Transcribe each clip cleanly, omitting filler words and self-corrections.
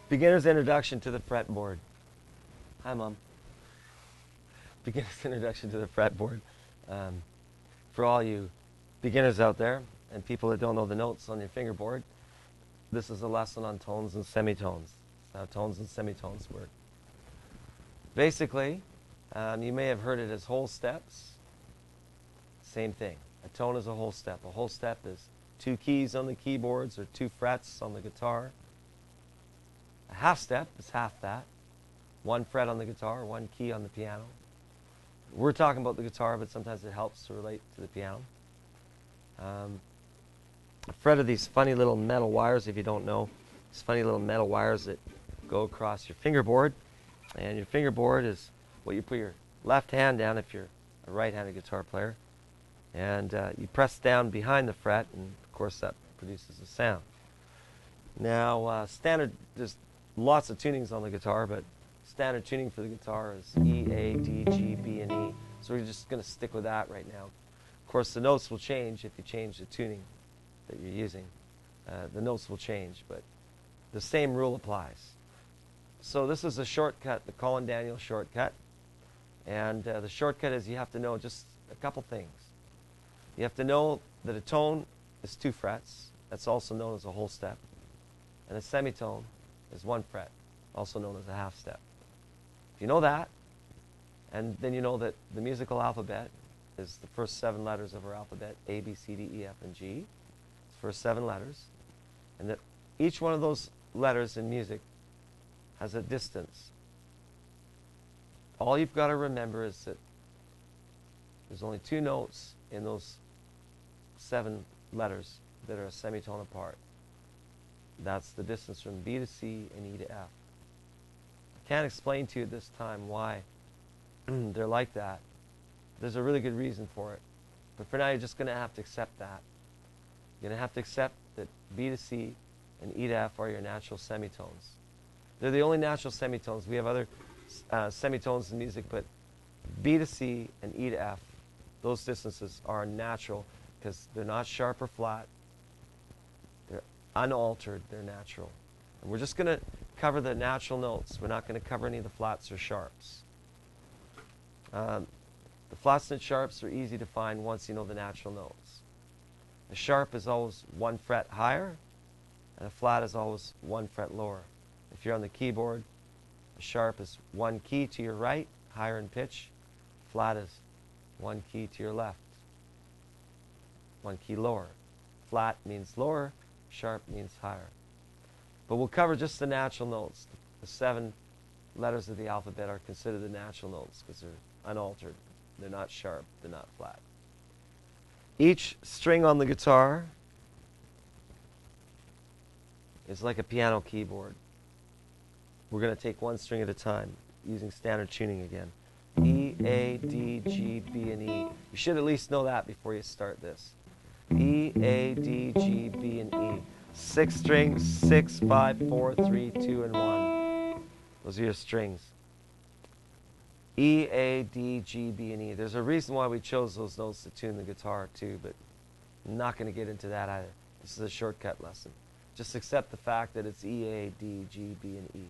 Beginner's Introduction to the Fretboard. Hi, Mom. Beginner's Introduction to the Fretboard. For all you beginners out there and people that don't know the notes on your fingerboard, this is a lesson on tones and semitones. How tones and semitones work. Basically, you may have heard it as whole steps. Same thing. A tone is a whole step. A whole step is 2 keys on the keyboards or 2 frets on the guitar. A half step is half that. 1 fret on the guitar, 1 key on the piano. We're talking about the guitar, but sometimes it helps to relate to the piano. A fret are these funny little metal wires, if you don't know. These funny little metal wires that go across your fingerboard. And your fingerboard is what you put your left hand down if you're a right-handed guitar player. And you press down behind the fret, and of course that produces a sound. Now, standard, there's lots of tunings on the guitar, but standard tuning for the guitar is E, A, D, G, B, and E. So we're just going to stick with that right now. Of course, the notes will change if you change the tuning that you're using. The notes will change, but the same rule applies. So this is a shortcut, the Colin Daniel shortcut. And the shortcut is you have to know just a couple things. You have to know that a tone is 2 frets. That's also known as a whole step. And a semitone is 1 fret, also known as a half step. If you know that, and then you know that the musical alphabet is the first 7 letters of our alphabet, A, B, C, D, E, F, and G. It's first 7 letters. And that each one of those letters in music has a distance. All you've got to remember is that there's only 2 notes in those 7 letters that are a semitone apart. That's the distance from B to C and E to F. I can't explain to you at this time why they're like that. There's a really good reason for it. But for now, you're just going to have to accept that. You're going to have to accept that B to C and E to F are your natural semitones. They're the only natural semitones. We have other semitones in music, but B to C and E to F, those distances are natural because they're not sharp or flat. They're unaltered. They're natural. And we're just going to cover the natural notes. We're not going to cover any of the flats or sharps. The flats and sharps are easy to find once you know the natural notes. A sharp is always 1 fret higher, and a flat is always 1 fret lower. If you're on the keyboard, a sharp is 1 key to your right, higher in pitch. Flat is 1 key to your left, 1 key lower. Flat means lower, sharp means higher. But we'll cover just the natural notes. The 7 letters of the alphabet are considered the natural notes because they're unaltered. They're not sharp, they're not flat. Each string on the guitar is like a piano keyboard. We're going to take 1 string at a time using standard tuning again. E, A, D, G, B, and E. You should at least know that before you start this. E, A, D, G, B, and E. 6 strings, 6, 5, 4, 3, 2, and 1. Those are your strings. E, A, D, G, B, and E. There's a reason why we chose those notes to tune the guitar too, but I'm not going to get into that either. This is a shortcut lesson. Just accept the fact that it's E, A, D, G, B, and E.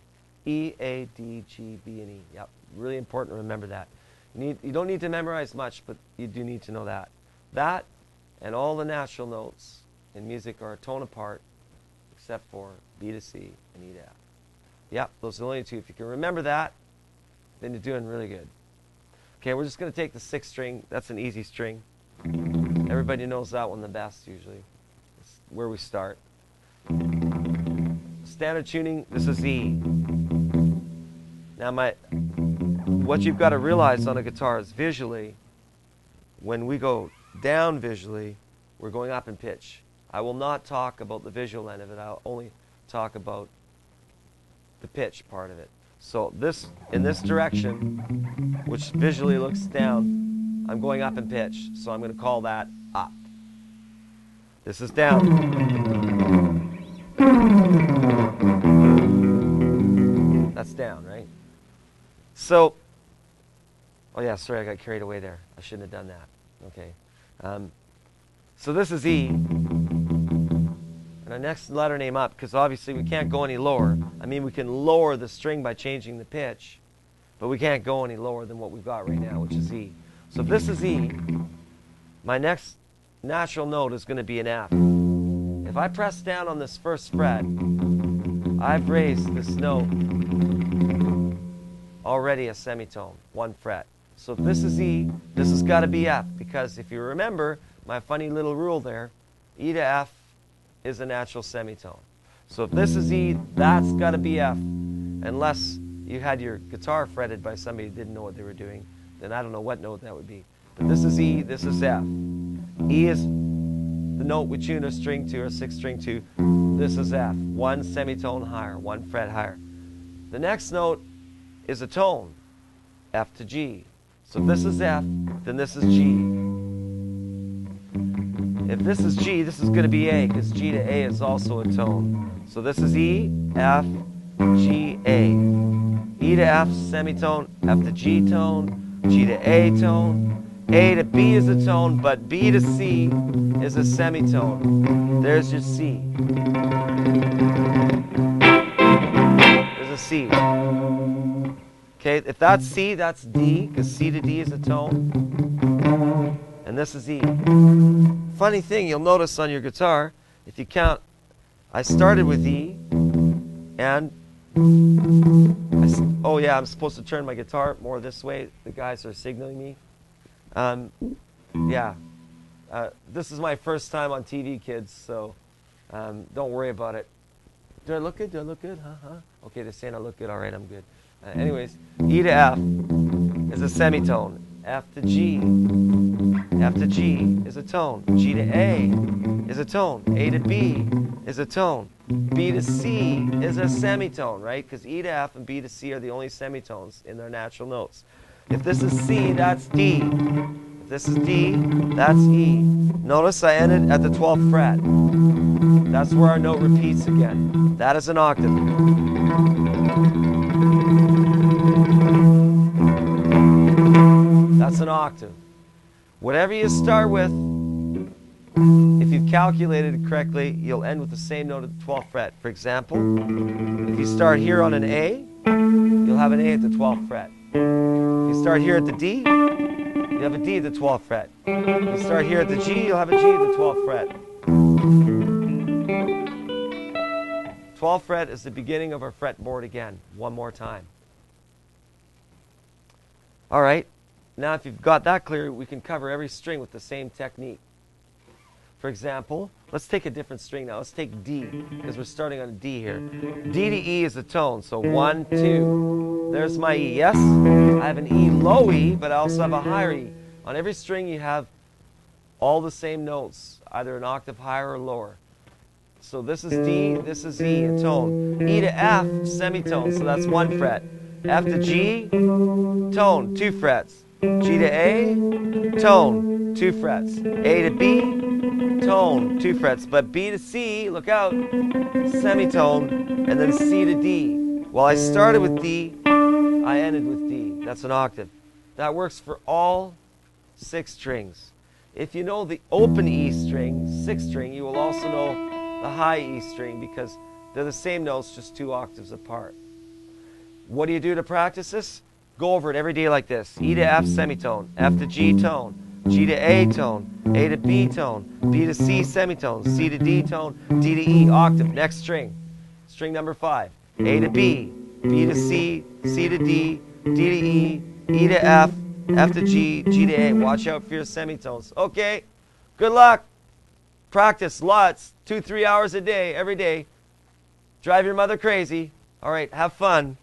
E, A, D, G, B, and E. Yep, really important to remember that. You don't need to memorize much, but you do need to know that. That and all the natural notes in music are a tone apart, except for B to C and E to F. Yep, those are the only 2. If you can remember that, then you're doing really good. Okay, we're just going to take the 6th string. That's an easy string. Everybody knows that one the best, usually. where we start. Standard tuning, this is E. Now what you've got to realize on a guitar is visually, when we go down visually, we're going up in pitch. I will not talk about the visual end of it. I'll only talk about the pitch part of it. So this, in this direction, which visually looks down, I'm going up in pitch. So I'm going to call that up. This is down. That's down, right? So, oh yeah, sorry, I got carried away there. I shouldn't have done that. Okay. So this is E. And our next letter name up, because obviously we can't go any lower. I mean, we can lower the string by changing the pitch, but we can't go any lower than what we've got right now, which is E. So if this is E, my next natural note is going to be an F. If I press down on this first fret, I've raised this note already a semitone, 1 fret. So if this is E, this has got to be F, because if you remember my funny little rule there, E to F is a natural semitone. So if this is E, that's got to be F, unless you had your guitar fretted by somebody who didn't know what they were doing, then I don't know what note that would be. But this is E, this is F. E is the note we tune our string to, our 6th string to. This is F, 1 semitone higher, 1 fret higher. The next note is a tone, F to G. So if this is F, then this is G. If this is G, this is going to be A, because G to A is also a tone. So this is E, F, G, A. E to F, semitone, F to G tone, G to A tone, A to B is a tone, but B to C is a semitone. There's your C. There's a C. Okay, if that's C, that's D, because C to D is a tone. And this is E. Funny thing, you'll notice on your guitar, if you count, I started with E, and oh yeah, I'm supposed to turn my guitar more this way. The guys are signaling me. Yeah, this is my first time on TV, kids, so don't worry about it. Do I look good? Do I look good? Okay, they're saying I look good. All right, I'm good. Anyways, E to F is a semitone. F to G. F to G is a tone. G to A is a tone. A to B is a tone. B to C is a semitone, right? Because E to F and B to C are the only semitones in their natural notes. If this is C, that's D. If this is D, that's E. Notice I ended at the 12th fret. That's where our note repeats again. That is an octave. That's an octave. Whatever you start with, if you've calculated it correctly, you'll end with the same note at the 12th fret. For example, if you start here on an A, you'll have an A at the 12th fret. If you start here at the D, you have a D at the 12th fret. If you start here at the G, you'll have a G at the 12th fret. 12th fret is the beginning of our fretboard again. One more time. All right. Now if you've got that clear, we can cover every string with the same technique. For example, let's take a different string now. Let's take D, because we're starting on a D here. D to E is a tone, so 1, 2. There's my E. Yes, I have an E low E, but I also have a higher E. On every string you have all the same notes, either an octave higher or lower. So this is D, this is E, a tone. E to F, semitone, so that's 1 fret. F to G, tone, 2 frets. G to A, tone, 2 frets. A to B, tone, 2 frets. But B to C, look out, semitone, and then C to D. While I started with D, I ended with D. That's an octave. That works for all 6 strings. If you know the open E string, 6th string, you will also know the high E string, because they're the same notes, just 2 octaves apart. What do you do to practice this? Go over it every day like this. E to F, semitone. F to G, tone. G to A, tone. A to B, tone. B to C, semitone. C to D, tone. D to E, octave. Next string. String number 5. A to B. B to C. C to D. D to E. E to F. F to G. G to A. Watch out for your semitones. Okay. Good luck. Practice lots, 2-3 hours a day, every day. Drive your mother crazy. All right, have fun.